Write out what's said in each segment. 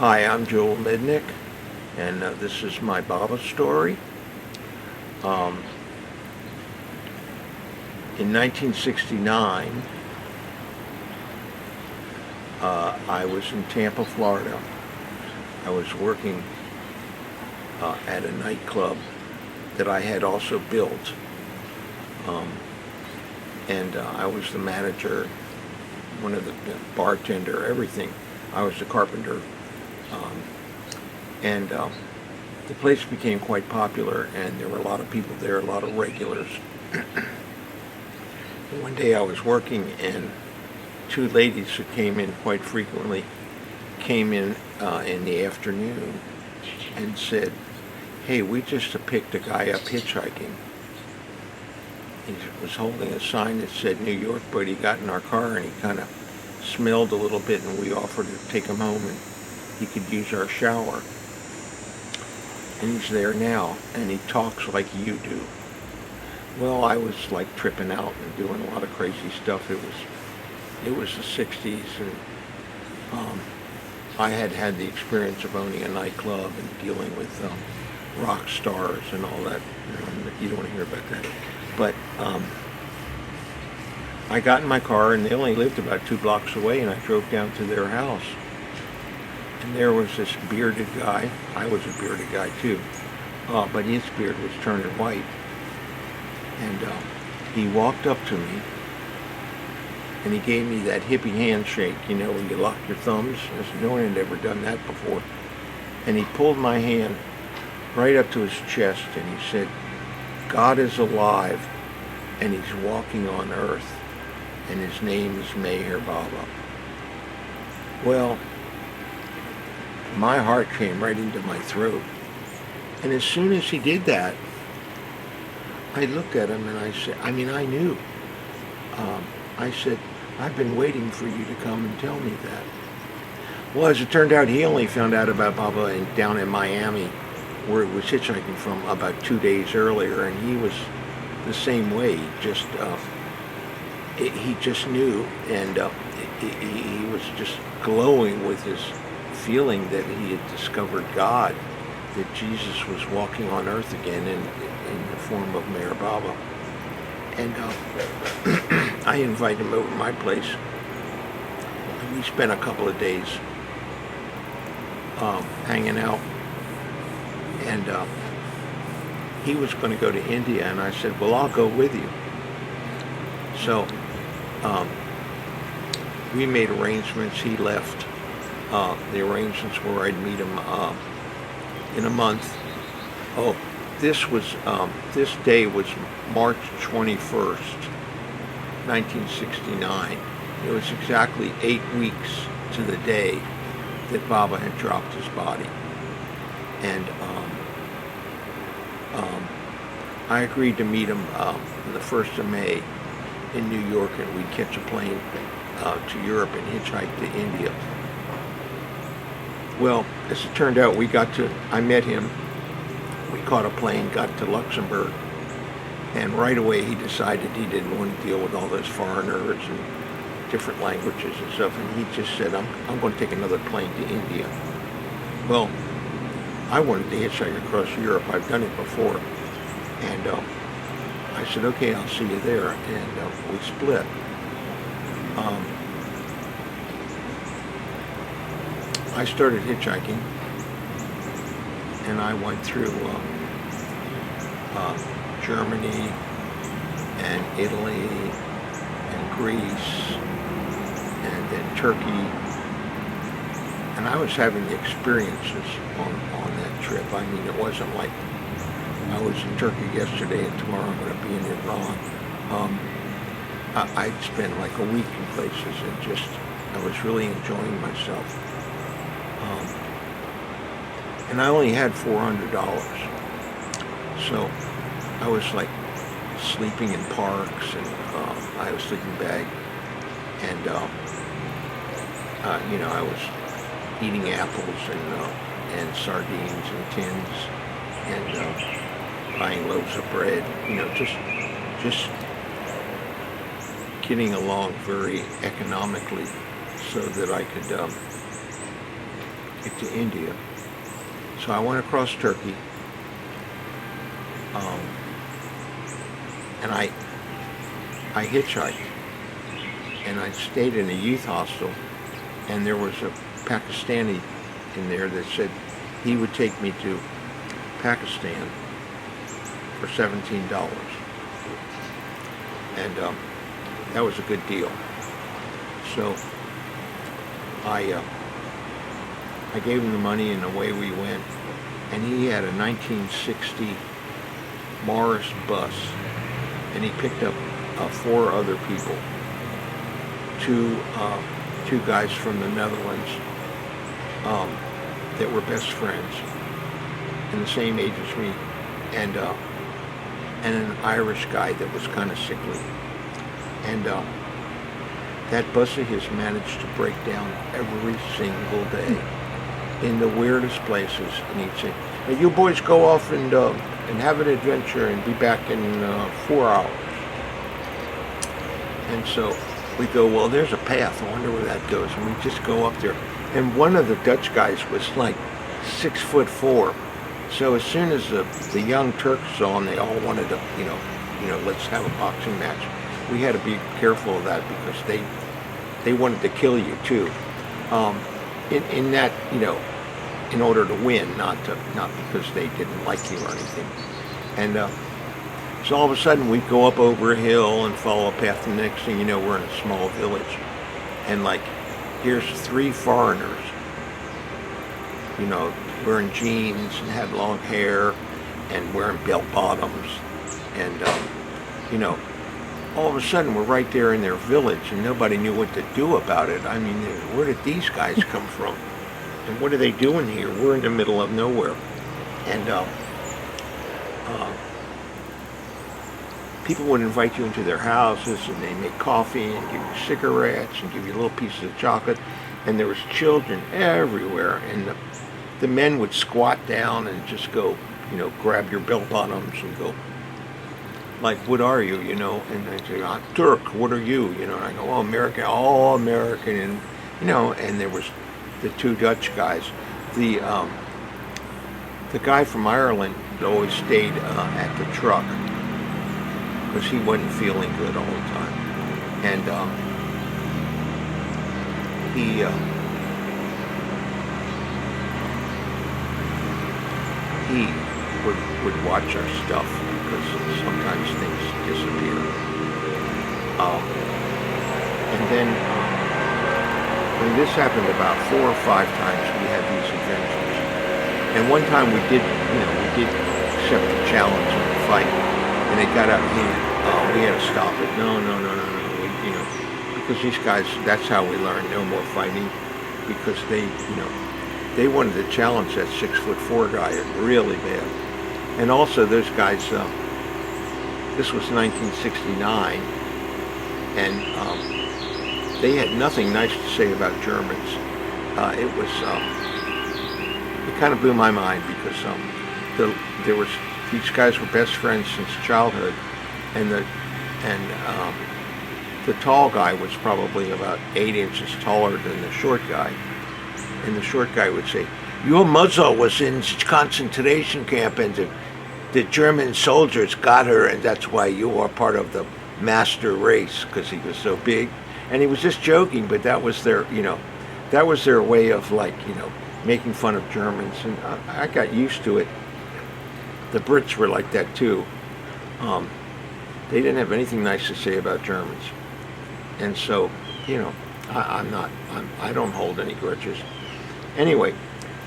Hi, I'm Joel Mednick, and this is my Baba story. Um, in 1969, I was in Tampa, Florida. I was working at a nightclub that I had also built, and I was the manager, one of the bartender, everything. I was the carpenter. And the place became quite popular, and there were a lot of people there, a lot of regulars. One day I was working, and two ladies who came in quite frequently came in the afternoon and said, "Hey, we just picked a guy up hitchhiking. He was holding a sign that said New York, but he got in our car and he kind of smelled a little bit, and we offered to take him home and he could use our shower. And he's there now, and he talks like you do." Well, I was like tripping out and doing a lot of crazy stuff. It was the 60s, and I had had the experience of owning a nightclub and dealing with rock stars and all that. You don't want to hear about that. But I got in my car, and they only lived about 2 blocks away, and I drove down to their house. And there was this bearded guy. I was a bearded guy too, but his beard was turning white. And he walked up to me, and he gave me that hippie handshake, when you lock your thumbs. No one had ever done that before. And he pulled my hand right up to his chest, and he said, "God is alive, and he's walking on earth, and his name is Meher Baba." Well, my heart came right into my throat. And as soon as he did that, I looked at him and I said, I knew. I said, "I've been waiting for you to come and tell me that." Well, as it turned out, he only found out about Baba down in Miami, where he was hitchhiking from, about 2 days earlier, and he was the same way. He just knew, and he was just glowing with his feeling that he had discovered God, that Jesus was walking on earth again in the form of Meher Baba. And I invited him over to my place, and we spent a couple of days hanging out. And he was going to go to India, and I said, "Well, I'll go with you." So we made arrangements. He left. The arrangements were I'd meet him in a month. Oh, this day was March 21st, 1969. It was exactly 8 weeks to the day that Baba had dropped his body. And I agreed to meet him on the 1st of May in New York, and we'd catch a plane to Europe and hitchhike to India. Well, as it turned out, I met him, we caught a plane, got to Luxembourg, and right away he decided he didn't want to deal with all those foreigners and different languages and stuff, and he just said, I'm going to take another plane to India. Well, I wanted to hitchhike across Europe. I've done it before. And I said, "Okay, I'll see you there." And we split. I started hitchhiking, and I went through Germany and Italy and Greece and then Turkey. And I was having experiences on that trip. It wasn't like I was in Turkey yesterday and tomorrow I'm going to be in Iran. I'd spent like a week in places, and I was really enjoying myself. And I only had $400. So I was like sleeping in parks, and I had a sleeping bag. And, I was eating apples and sardines and tins, and buying loaves of bread, just getting along very economically so that I could to India. So I went across Turkey, and I hitchhiked, and I stayed in a youth hostel, and there was a Pakistani in there that said he would take me to Pakistan for $17, and that was a good deal. So I gave him the money, and away we went. And he had a 1960 Morris bus, and he picked up 4 other people, two guys from the Netherlands that were best friends, and the same age as me, and an Irish guy that was kind of sickly. And that bus of his managed to break down every single day in the weirdest places, and he'd say, "Hey, you boys go off and have an adventure and be back in 4 hours." And so we go, well, there's a path, I wonder where that goes, and we just go up there. And one of the Dutch guys was like 6'4". So as soon as the young Turks saw him, they all wanted to, let's have a boxing match. We had to be careful of that because they wanted to kill you too. In that, in order to win, not because they didn't like you or anything. And so all of a sudden we go up over a hill and follow a path, and the next thing you know, we're in a small village. And like, here's 3 foreigners, wearing jeans and had long hair and wearing bell bottoms. And, all of a sudden we're right there in their village, and nobody knew what to do about it. I mean, where did these guys come from? And what are they doing here? We're in the middle of nowhere. And people would invite you into their houses, and they make coffee and give you cigarettes and give you little pieces of chocolate. And there was children everywhere. And the men would squat down and just go, grab your bell bottoms and go, like, what are you, And they say, I'm Turk, what are you, And I go, oh, American, all American, and, and there was the 2 Dutch guys. The guy from Ireland always stayed at the truck because he wasn't feeling good all the time. And he would watch our stuff because sometimes things disappear. And then when this happened about 4 or 5 times, we had these adventures. And one time we did accept the challenge of the fight, and it got out of hand. We had to stop it. No. Because these guys, that's how we learned no more fighting, because they wanted to challenge that 6'4" guy really bad. And also those guys, this was 1969, and they had nothing nice to say about Germans. It kind of blew my mind because these guys were best friends since childhood, and the tall guy was probably about 8 inches taller than the short guy. And the short guy would say, your mother was in concentration camp, and the German soldiers got her, and that's why you are part of the master race, because he was so big. And he was just joking, but that was their, that was their way of making fun of Germans. And I got used to it. The Brits were like that too. They didn't have anything nice to say about Germans. And so, I don't hold any grudges. Anyway,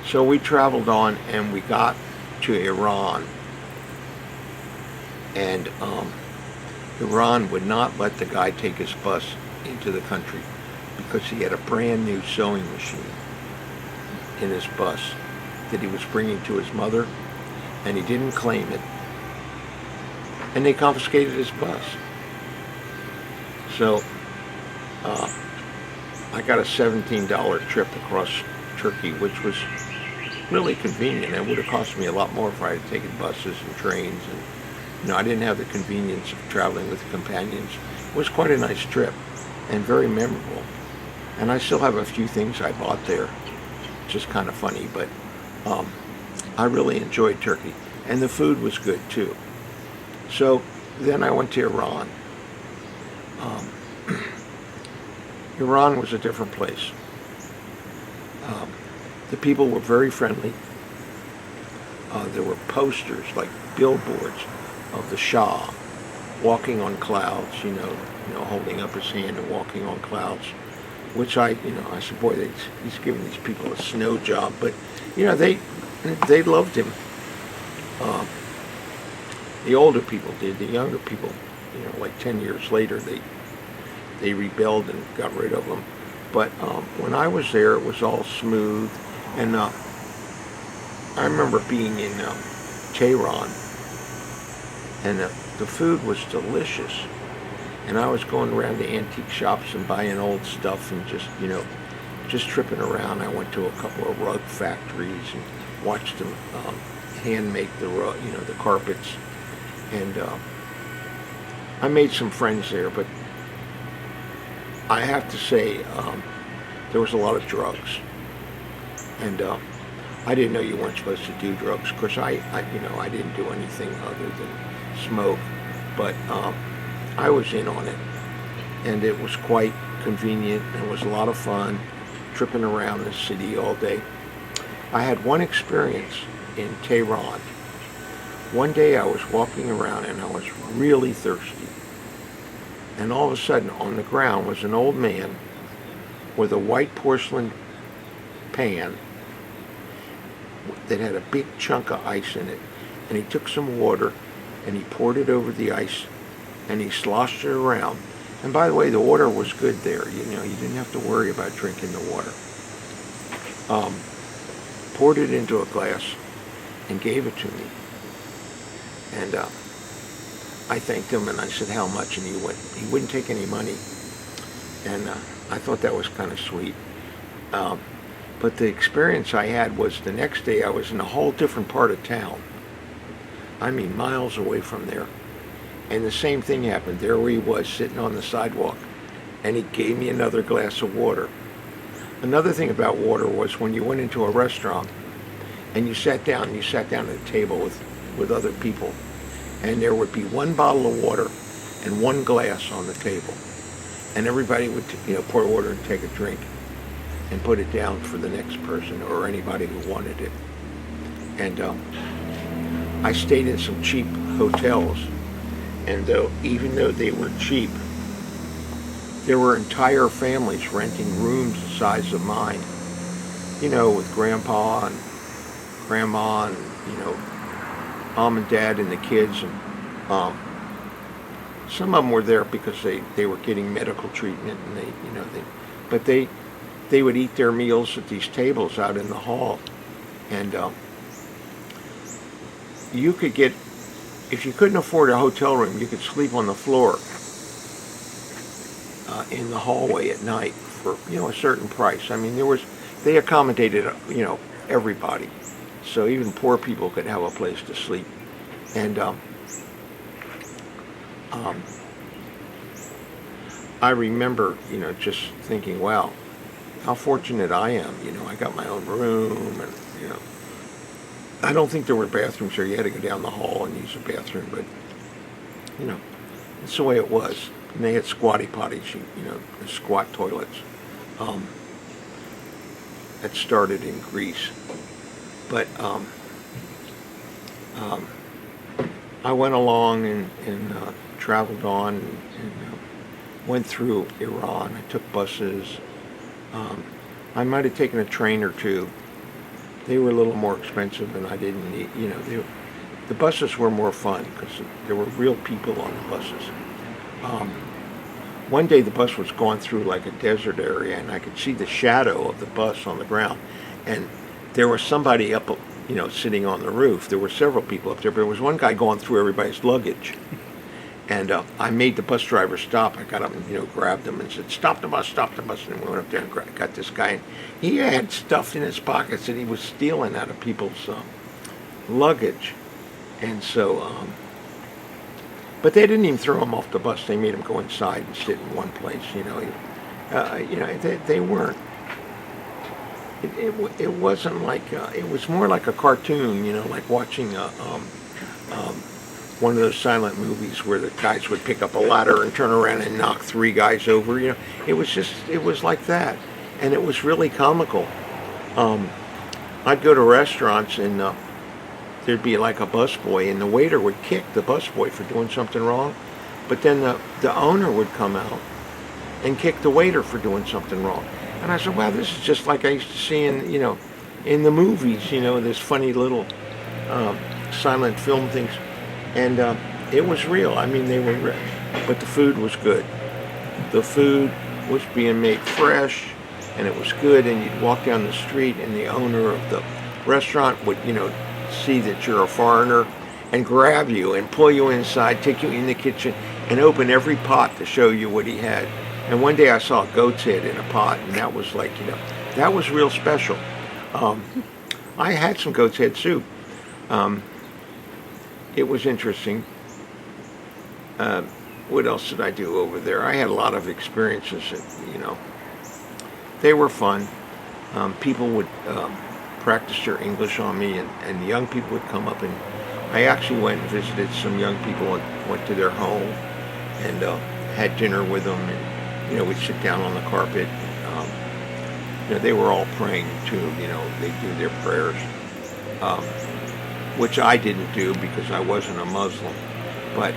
so we traveled on, and we got to Iran. And Iran would not let the guy take his bus into the country because he had a brand new sewing machine in his bus that he was bringing to his mother, and he didn't claim it. And they confiscated his bus. So I got a $17 trip across Turkey, which was really convenient. It would have cost me a lot more if I had taken buses and trains, and I didn't have the convenience of traveling with companions. It was quite a nice trip and very memorable. And I still have a few things I bought there just kind of funny, but I really enjoyed Turkey, and the food was good too. So then I went to Iran. Um, Iran was a different place. Um, the people were very friendly. There were posters, like billboards, of the Shah walking on clouds, holding up his hand and walking on clouds, which I said, boy, he's giving these people a snow job, but they loved him. The older people did. The younger people, like 10 years later, they rebelled and got rid of him. But when I was there, it was all smooth, and I remember being in Tehran, and the food was delicious. And I was going around to antique shops and buying old stuff and just tripping around. I went to a couple of rug factories and watched them hand make the carpets. And I made some friends there, but I have to say there was a lot of drugs. And I didn't know you weren't supposed to do drugs. Of course, I didn't do anything other than smoke, but I was in on it, and it was quite convenient. It was a lot of fun tripping around the city all day. I had one experience in Tehran. One day I was walking around and I was really thirsty, and all of a sudden on the ground was an old man with a white porcelain pan that had a big chunk of ice in it, and he took some water and he poured it over the ice and he sloshed it around. And by the way, the water was good there. You didn't have to worry about drinking the water. Poured it into a glass and gave it to me. And I thanked him and I said, how much? And he wouldn't take any money. And I thought that was kind of sweet. But the experience I had was the next day I was in a whole different part of town. I mean, miles away from there. And the same thing happened. There he was sitting on the sidewalk, and he gave me another glass of water. Another thing about water was when you went into a restaurant and you sat down at a table with other people, and there would be one bottle of water and one glass on the table, and everybody would pour water and take a drink and put it down for the next person or anybody who wanted it. And I stayed in some cheap hotels, and even though they were cheap, there were entire families renting rooms the size of mine, with grandpa and grandma and, mom and dad and the kids. And some of them were there because they were getting medical treatment, and they would eat their meals at these tables out in the hall. And you could get, if you couldn't afford a hotel room, you could sleep on the floor in the hallway at night for a certain price. I mean, they accommodated everybody, so even poor people could have a place to sleep. And I remember just thinking, wow, how fortunate I am. I got my own room, and I don't think there were bathrooms there. You had to go down the hall and use a bathroom, but it's the way it was. And they had squatty potties, squat toilets. That started in Greece, but I went along and traveled on and went through Iran. I took buses. I might have taken a train or two. They were a little more expensive, and I didn't need, the buses were more fun because there were real people on the buses. One day the bus was going through like a desert area, and I could see the shadow of the bus on the ground, and there was somebody up, sitting on the roof. There were several people up there, but there was one guy going through everybody's luggage. And I made the bus driver stop. I got up and grabbed him and said, stop the bus, and we went up there and got this guy. And he had stuff in his pockets that he was stealing out of people's luggage. And so, but they didn't even throw him off the bus. They made him go inside and sit in one place. They weren't. it wasn't like it was more like a cartoon, like watching um, one of those silent movies where the guys would pick up a ladder and turn around and knock three guys over. It was like that, and it was really comical. Um, I'd go to restaurants and there'd be like a busboy, and the waiter would kick the busboy for doing something wrong, but then the owner would come out and kick the waiter for doing something wrong. And I said, wow, this is just like I used to see in the movies, this funny little silent film things. And it was real. I mean, but the food was good. The food was being made fresh, and it was good. And you'd walk down the street, and the owner of the restaurant would, see that you're a foreigner and grab you and pull you inside, take you in the kitchen, and open every pot to show you what he had. And one day I saw a goat's head in a pot, and that was like, that was real special. I had some goat's head soup. It was interesting. What else did I do over there? I had a lot of experiences that, they were fun. People would practice their English on me, and the young people would come up, and I actually went and visited some young people and went to their home and had dinner with them, and we'd sit down on the carpet. They were all praying too. They'd do their prayers, which I didn't do because I wasn't a Muslim. But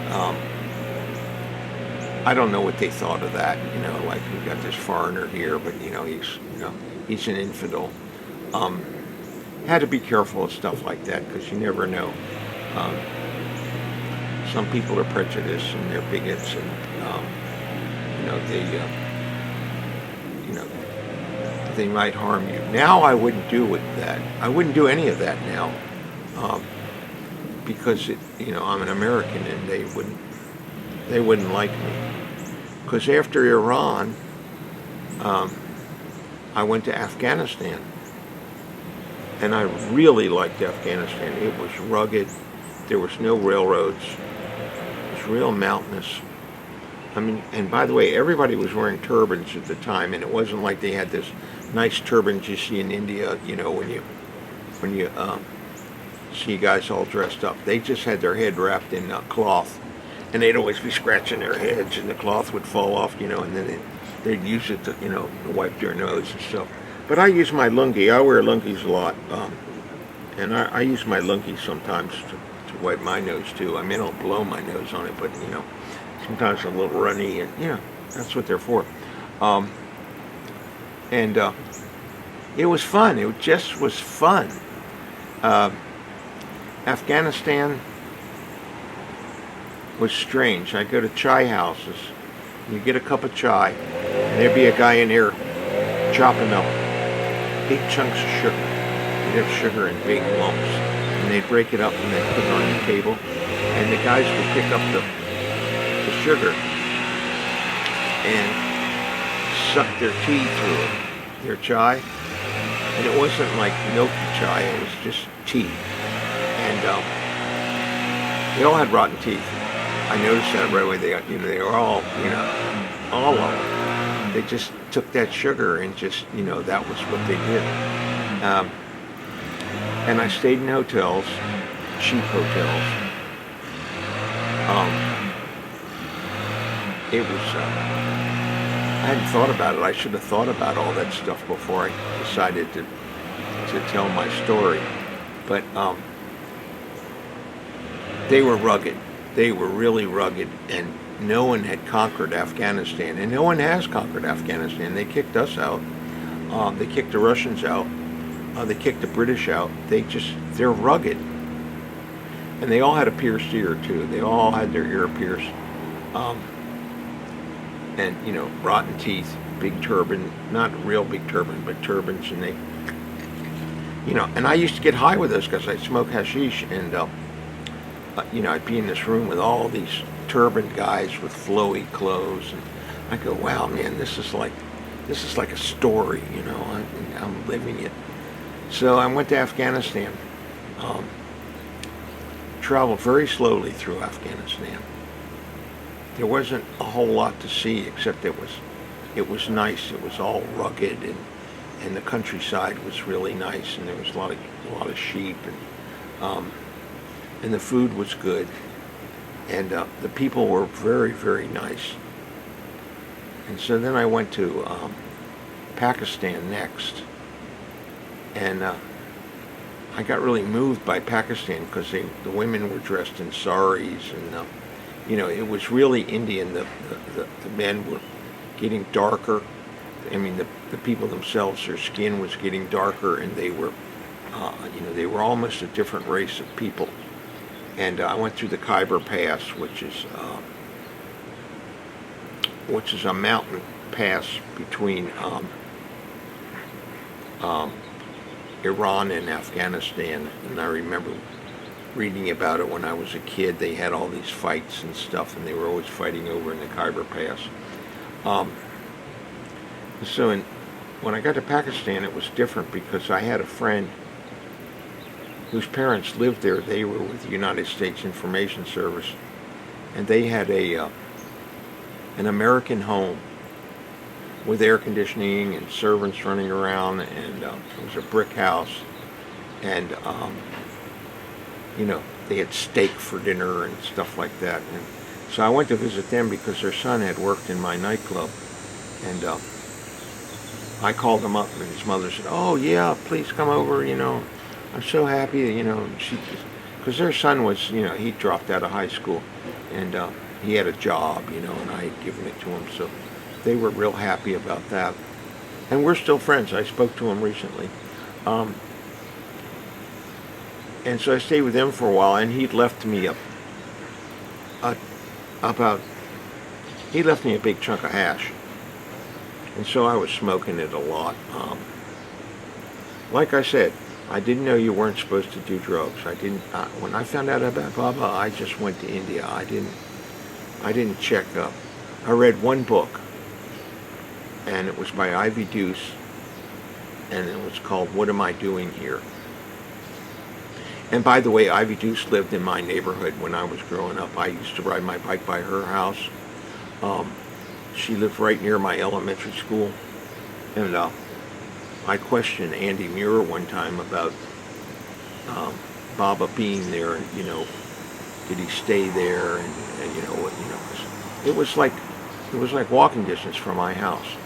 I don't know what they thought of that. Like we got this foreigner here, but he's an infidel. Had to be careful of stuff like that because you never know. Some people are prejudiced and they're bigots, and they might harm you. Now I wouldn't do that. I wouldn't do any of that now, because I'm an American, and they wouldn't like me. Because after Iran, I went to Afghanistan, and I really liked Afghanistan. It was rugged. There was no railroads. It was real mountainous. I mean, and by the way, everybody was wearing turbans at the time, and it wasn't like they had this nice turbans you see in India, when you see guys all dressed up. They just had their head wrapped in cloth, and they'd always be scratching their heads, and the cloth would fall off, and then they'd use it to wipe their nose and stuff. But I use my lungi. I wear lungis a lot, and I use my lungi sometimes to wipe my nose too. I mean, I don't blow my nose on it, but sometimes I'm a little runny, and that's what they're for. And it was fun. It just was fun. Afghanistan was strange. I go to chai houses. You get a cup of chai, and there'd be a guy in there chopping up big chunks of sugar. They'd have sugar in big lumps, and they'd break it up and they'd put it on the table, and the guys would pick up the sugar and suck their tea through it, their chai, and it wasn't like milky chai, it was just tea, and they all had rotten teeth. I noticed that right away. They were all of them. They just took that sugar and just that was what they did. And I stayed in hotels, cheap hotels. It was, I hadn't thought about it. I should have thought about all that stuff before I decided to tell my story. But they were rugged. They were really rugged, and no one had conquered Afghanistan, and no one has conquered Afghanistan. They kicked us out. They kicked the Russians out. They kicked the British out. They're rugged. And they all had a pierced ear, too. They all had their ear pierced. And, rotten teeth, big turban, not real big turban, but turbans, and they, and I used to get high with those because I smoked hashish, and, I'd be in this room with all these turbaned guys with flowy clothes, and I go, wow, man, this is like a story, I'm living it. So I went to Afghanistan, traveled very slowly through Afghanistan. There wasn't a whole lot to see, except it was nice. It was all rugged, and and the countryside was really nice, and there was a lot of sheep, and the food was good, and the people were very, very nice. And so then I went to Pakistan next, and I got really moved by Pakistan because the women were dressed in saris, and it was really Indian. The men were getting darker. I mean, the people themselves, their skin was getting darker, and they were almost a different race of people. And I went through the Khyber Pass, which is a mountain pass between Iran and Afghanistan. And I remember reading about it when I was a kid. They had all these fights and stuff, and they were always fighting over in the Khyber Pass. When I got to Pakistan, it was different because I had a friend whose parents lived there. They were with the United States Information Service, and they had an American home with air conditioning and servants running around, and it was a brick house, and they had steak for dinner and stuff like that. And so I went to visit them because their son had worked in my nightclub, and I called him up, and his mother said, "Oh yeah, please come over. I'm so happy. Because their son was, he dropped out of high school, and he had a job, and I had given it to him, so they were real happy about that. And we're still friends. I spoke to him recently, and so I stayed with him for a while, and he'd left me a big chunk of hash. And so I was smoking it a lot. Like I said, I didn't know you weren't supposed to do drugs. When I found out about Baba, I just went to India. I didn't check up. I read one book, and it was by Ivy Deuce, and it was called What Am I Doing Here? And by the way, Ivy Deuce lived in my neighborhood when I was growing up. I used to ride my bike by her house. She lived right near my elementary school, and I questioned Andy Muir one time about Baba being there, and did he stay there, and it was like walking distance from my house,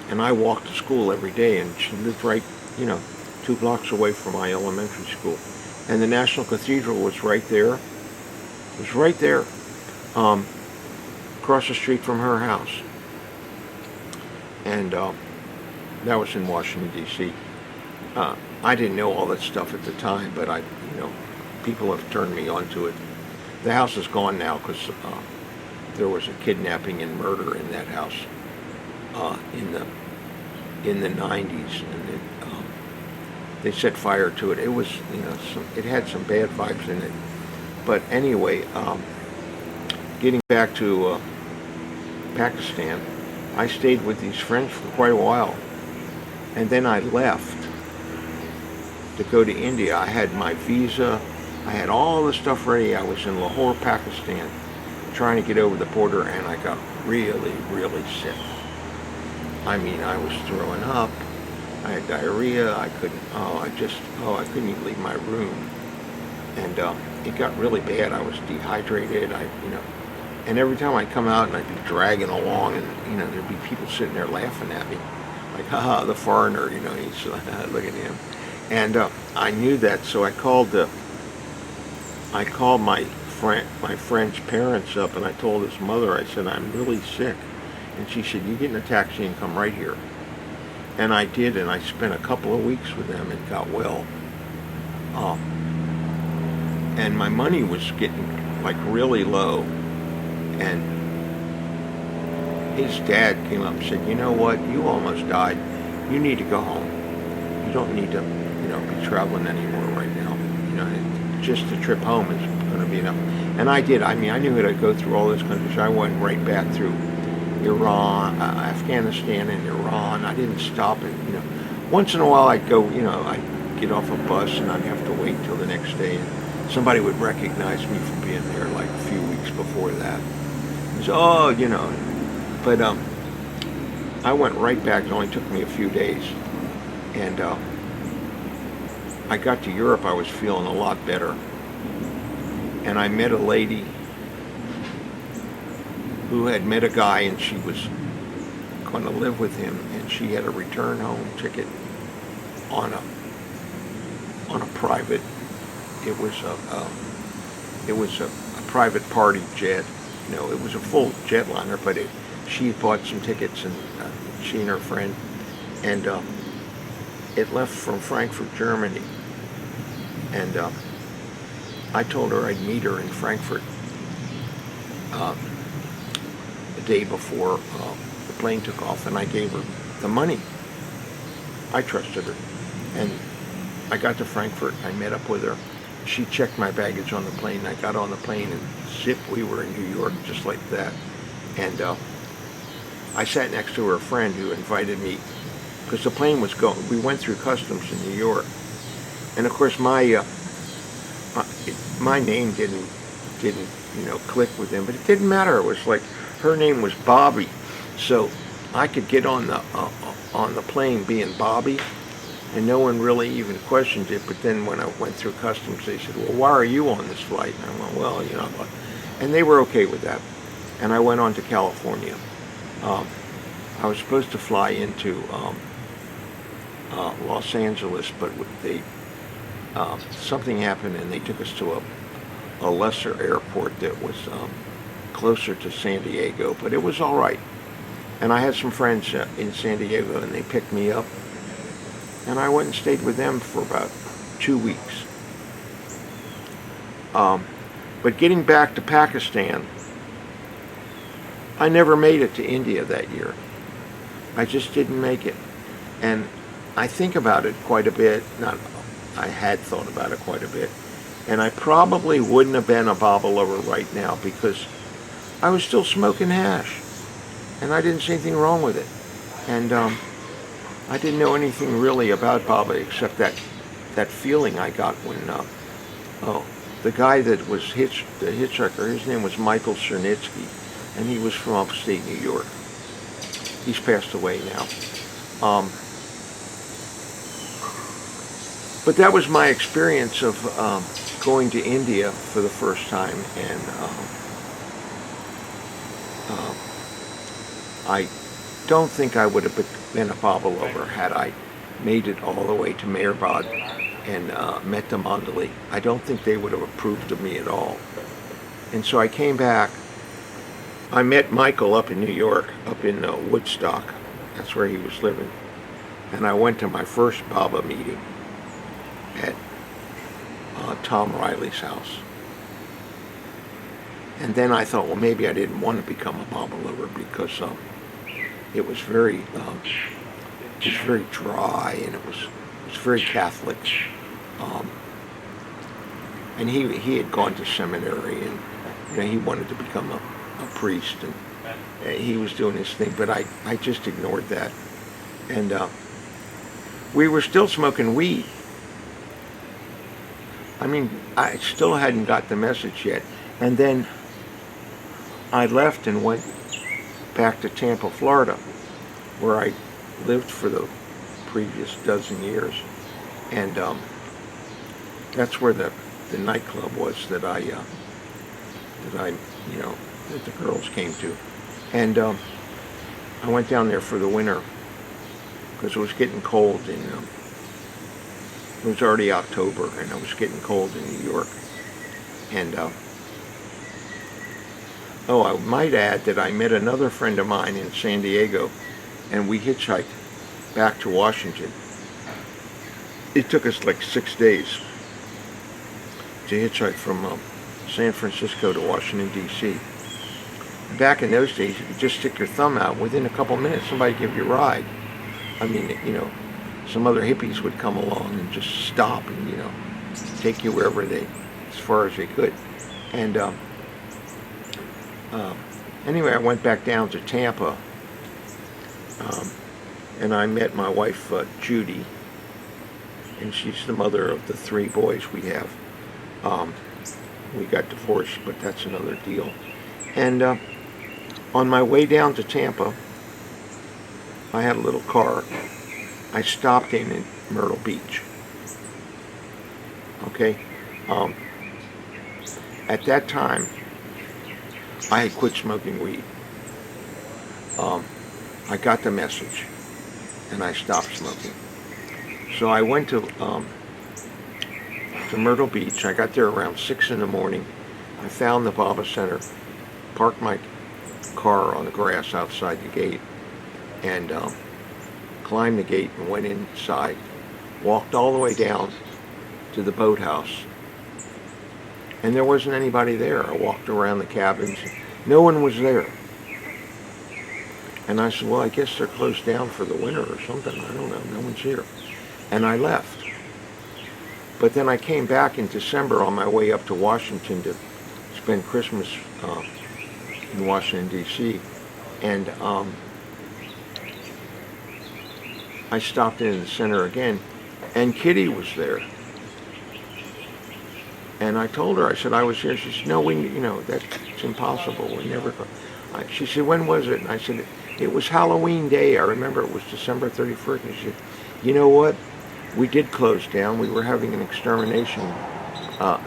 and I walked to school every day, and she lived right 2 blocks away from my elementary school, and the National Cathedral was right there. It was right there. Across the street from her house, and that was in Washington, D.C. I didn't know all that stuff at the time, but people have turned me onto it. The house is gone now because there was a kidnapping and murder in that house in the 90s, and they set fire to it. It was it had some bad vibes in it, but anyway. Getting back to Pakistan, I stayed with these friends for quite a while, and then I left to go to India. I had my visa, I had all the stuff ready. I was in Lahore, Pakistan, trying to get over the border, and I got really, really sick. I mean, I was throwing up, I had diarrhea, I couldn't even leave my room, and it got really bad. I was dehydrated, and every time I'd come out and I'd be dragging along, and there'd be people sitting there laughing at me, like, haha, the foreigner, he's look at him. And I knew that, so I called my friend's parents up, and I told his mother, I said, I'm really sick. And she said, you get in a taxi and come right here. And I did, and I spent a couple of weeks with them and got well. And my money was getting really low. And his dad came up and said, you know what, you almost died. You need to go home. You don't need to, be traveling anymore right now. Just the trip home is going to be enough. And I did. I mean, I knew how to go through all those countries. I went right back through Iran, Afghanistan, and Iran. I didn't stop it. Once in a while I'd go, I'd get off a bus and I'd have to wait till the next day. And somebody would recognize me from being there like a few weeks before that. So, but I went right back. It only took me a few days. And I got to Europe, I was feeling a lot better. And I met a lady who had met a guy, and she was going to live with him, and she had a return home ticket on a private. It was a private party jet. You know, it was a full jetliner, but she bought some tickets, and she and her friend, and it left from Frankfurt, Germany. And I told her I'd meet her in Frankfurt the day before the plane took off, and I gave her the money. I trusted her. And I got to Frankfurt, I met up with her. She checked my baggage on the plane. I got on the plane, and zip, we were in New York just like that. And I sat next to her friend who invited me, because the plane was going. We went through customs in New York, and of course my name didn't click with them, but it didn't matter. It was like her name was Bobby, so I could get on the plane being Bobby, and no one really even questioned it. But then when I went through customs, they said, "Well, why are you on this flight?" And I went, "Well, and they were okay with that. And I went on to California. I was supposed to fly into Los Angeles, but something happened, and they took us to a lesser airport that was closer to San Diego, but it was all right. And I had some friends in San Diego, and they picked me up, and I went and stayed with them for about 2 weeks. But getting back to Pakistan, I never made it to India that year. I just didn't make it. And I think about it quite a bit. I had thought about it quite a bit. And I probably wouldn't have been a Baba lover right now, because I was still smoking hash. And I didn't see anything wrong with it. And I didn't know anything really about Baba except that feeling I got when the guy that was the hitchhiker, his name was Michael Chernitsky, and he was from upstate New York. He's passed away now. But that was my experience of going to India for the first time, and I don't think I would have been a Baba lover had I made it all the way to Meherbad and met the Mandali. I don't think they would have approved of me at all. And so I came back. I met Michael up in New York, up in Woodstock. That's where he was living. And I went to my first Baba meeting at Tom Riley's house. And then I thought, well, maybe I didn't want to become a Baba lover, because it was very dry, and it was very Catholic. And he had gone to seminary, and he wanted to become a priest, and he was doing his thing, but I just ignored that. And we were still smoking weed. I mean, I still hadn't got the message yet. And then I left and went back to Tampa, Florida, where I lived for the previous dozen years. And that's where the nightclub was that the girls came to. And I went down there for the winter, because it was getting cold, and it was already October, and it was getting cold in New York. And I might add that I met another friend of mine in San Diego, and we hitchhiked back to Washington. It took us like 6 days to hitchhike from San Francisco to Washington, D.C. Back in those days, you could just stick your thumb out. Within a couple minutes, somebody give you a ride. I mean, some other hippies would come along and just stop and, take you wherever as far as they could. And anyway, I went back down to Tampa, and I met my wife, Judy, and she's the mother of the 3 boys we have. We got divorced, but that's another deal. And on my way down to Tampa, I had a little car. I stopped in Myrtle Beach. Okay? Um, at that time, I had quit smoking weed. I got the message, and I stopped smoking. So I went to Myrtle Beach. I got there around 6 in the morning. I found the Baba Center, parked my car on the grass outside the gate, and climbed the gate and went inside. Walked all the way down to the boathouse, and there wasn't anybody there. I walked around the cabins. No one was there. And I said, well, I guess they're closed down for the winter or something. I don't know. No one's here. And I left. But then I came back in December on my way up to Washington to spend Christmas in Washington, D.C. And I stopped in the center again, and Kitty was there. And I told her, I said, I was here. She said, no, that's impossible. We never go. She said, when was it? And I said, it was Halloween Day. I remember it was December 31st. And she said, you know what? We did close down. We were having an extermination.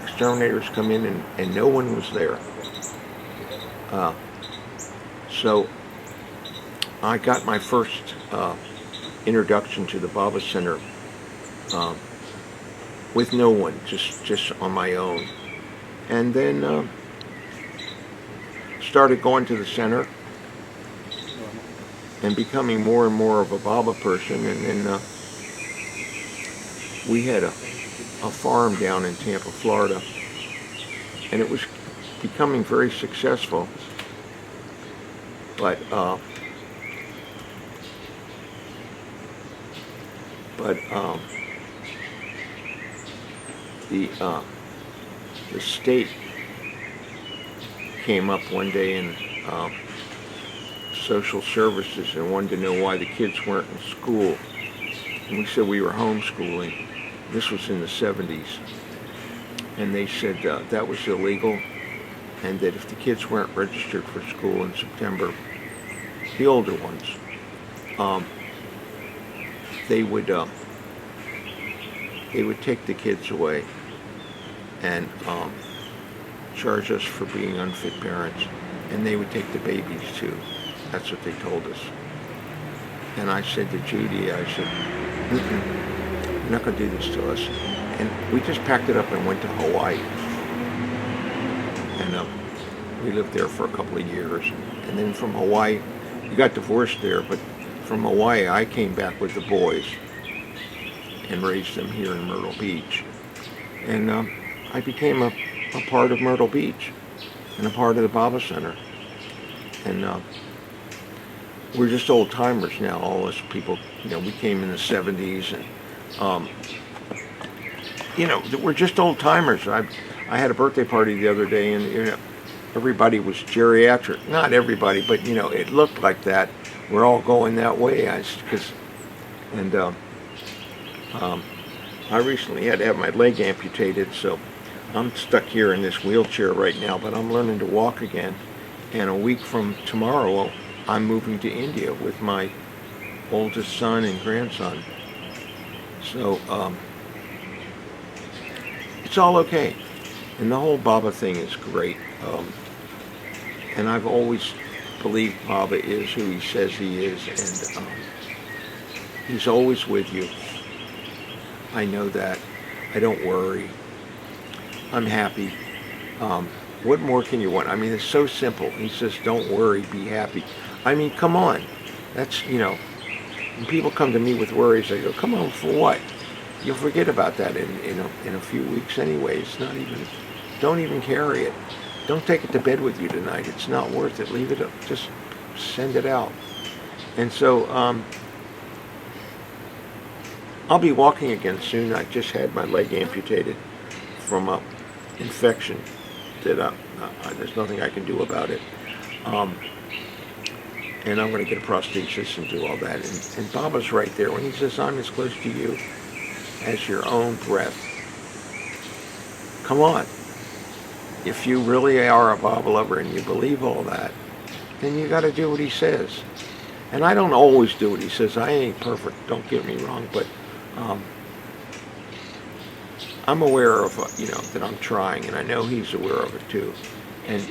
Exterminators come in, and no one was there. So I got my first introduction to the Baba Center with no one, just on my own. And then started going to the center and becoming more and more of a Baba person. And then we had a farm down in Tampa, Florida, and it was becoming very successful. But the state came up one day in social services and wanted to know why the kids weren't in school. And we said we were homeschooling. This was in the 70s. And they said that was illegal, and that if the kids weren't registered for school in September, the older ones, they would take the kids away and charge us for being unfit parents, and they would take the babies too. That's what they told us. And I said to Judy, I said, you're not going to do this to us. And we just packed it up and went to Hawaii. And we lived there for a couple of years. And then from Hawaii, we got divorced there, but from Hawaii, I came back with the boys and raised them here in Myrtle Beach. And I became a part of Myrtle Beach and a part of the Baba Center. And we're just old timers now, all us people. We came in the 70s, and we're just old timers. I had a birthday party the other day, and everybody was geriatric. Not everybody, but it looked like that. We're all going that way. I recently had to have my leg amputated, so I'm stuck here in this wheelchair right now, but I'm learning to walk again. And a week from tomorrow, I'm moving to India with my oldest son and grandson. So it's all okay. And the whole Baba thing is great. And I've always believed Baba is who he says he is, and he's always with you. I know that. I don't worry. I'm happy. What more can you want? I mean, it's so simple. He says, don't worry, be happy. I mean, come on. That's, when people come to me with worries, I go, come on, for what? You'll forget about that in a few weeks anyway. It's not even, don't even carry it. Don't take it to bed with you tonight. It's not worth it. Leave it up. Just send it out. And so, I'll be walking again soon. I just had my leg amputated from a infection that there's nothing I can do about it. And I'm going to get a prosthesis and do all that. And Baba's right there when he says, I'm as close to you as your own breath. Come on. If you really are a Baba lover and you believe all that, then you got to do what he says. And I don't always do it. He says, I ain't perfect, don't get me wrong, but I'm aware of, that I'm trying, and I know he's aware of it too. And,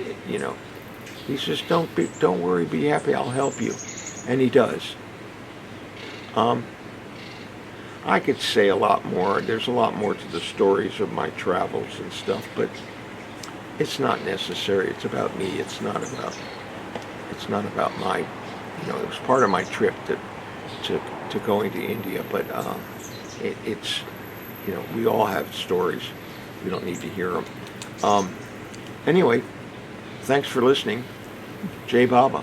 he says, don't worry, be happy, I'll help you. And he does. I could say a lot more. There's a lot more to the stories of my travels and stuff, but it's not necessary. It's about me. It's not about my, it was part of my trip to going to India, but it's, we all have stories. We don't need to hear them. Anyway, thanks for listening. Jai Baba.